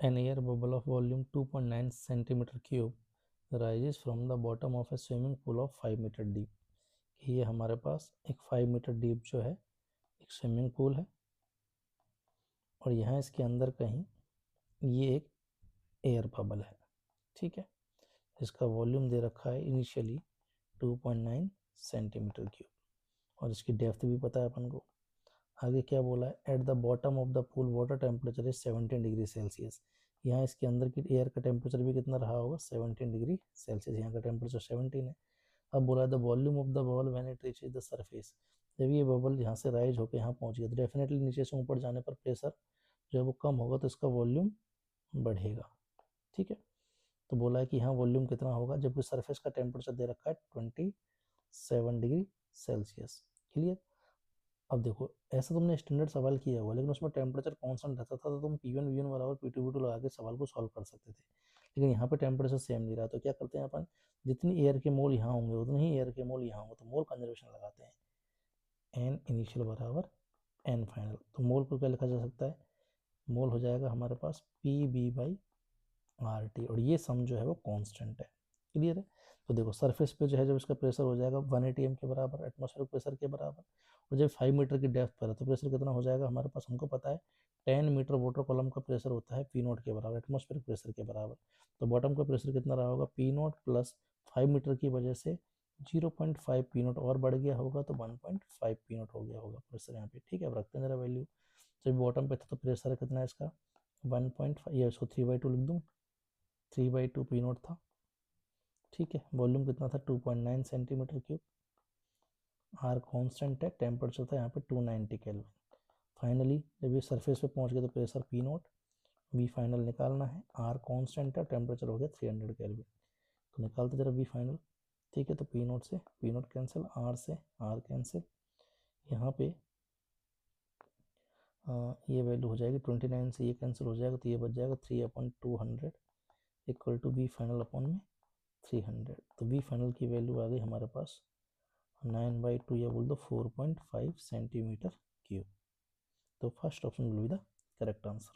An air bubble of volume 2.9 centimeter cube rises from the bottom of a swimming pool of 5 metre deep. ये हमारे पास एक 5 metre deep जो है एक swimming pool है और यहाँ इसके अंदर कहीं ये एक एयर बबल है, ठीक है। इसका वॉल्यूम दे रखा है इनिशियली 2.9 सेंटीमीटर क्यूब और इसकी डेप्थ भी पता है अपन को। आगे क्या बोला है, at the bottom of the pool water temperature is 17 degree Celsius. यहाँ इसके अंदर की एयर का टेम्परेचर भी कितना रहा होगा, 17 डिग्री सेल्सियस। यहाँ का टेम्परेचर 17 है। अब बोला the volume of the bubble when it reaches the surface. जब ये बबल यहाँ से राइज होकर यहाँ पहुँच गया तो डेफिनेटली नीचे से ऊपर जाने पर प्रेशर जो है वो कम होगा तो इसका वॉल्यूम बढ़ेगा, ठीक है। तो बोला है कि यहाँ वॉल्यूम कितना होगा जबकि सरफेस का टेम्परेचर दे रखा है 27 डिग्री सेल्सियस। क्लियर। अब देखो ऐसा तुमने स्टैंडर्ड सवाल किया हुआ लेकिन उसमें टेम्परेचर कांस्टेंट रहता था तो तुम P1 V1 बराबर P2 V2 लगा के सवाल को सॉल्व कर सकते थे, लेकिन यहाँ पे टेम्परेचर सेम नहीं रहा तो क्या करते हैं अपन, जितनी एयर के मोल यहाँ होंगे उतने ही एयर के मोल यहाँ होंगे तो मोल कंजर्वेशन लगाते हैं। एन इनिशियल बराबर एन फाइनल, तो मोल को क्या लिखा जा सकता है, मोल हो जाएगा हमारे पास PB/RT और ये सम जो है वो कांस्टेंट है। क्लियर है। तो देखो सरफेस पे जो है जब इसका प्रेशर हो जाएगा 180 m के बराबर, एटमॉस्फेरिक प्रेशर के बराबर, और जब 5 मीटर की डेप्थ पर है तो प्रेशर कितना हो जाएगा हमारे पास, हमको पता है 10 मीटर वाटर कॉलम का प्रेशर होता है P0 के बराबर, एटमॉस्फेरिक प्रेशर के बराबर। तो बॉटम का प्रेशर कितना रहा होगा, P0 प्लस 5 मीटर की वजह से 0.5 P0 और बढ़ गया होगा तो 1.5 P0 हो गया होगा प्रेशर यहाँ पे, ठीक है। अब रखते हैं जरा वैल्यू। जब बॉटम पे था तो प्रेशर कितना है इसका 1.5, या इसको 3/2 लिख दूँ, 3/2 P0 था, ठीक है। वॉल्यूम कितना था 2.9 सेंटीमीटर क्यूब, आर कांस्टेंट है, टेम्परेचर था यहाँ पे 290 केल्विन। फाइनली जब ये सरफेस पे पहुंच गया तो प्रेशर P0, वी फाइनल निकालना है, आर कांस्टेंट है, टेम्परेचर हो गया 300 केल्विन। तो निकालते जरा वी फाइनल, ठीक है। तो P0 से P0 कैंसिल, आर से आर कैंसिल, यहाँ पे ये वैल्यू हो जाएगी 29 से ये कैंसिल हो जाएगा तो ये बच जाएगा 3/200 equal to V final upon में 300। तो वी फाइनल की वैल्यू आ गई हमारे पास 9/2 या बोल दो 4.5 सेंटीमीटर क्यूब। तो first option will be the correct answer.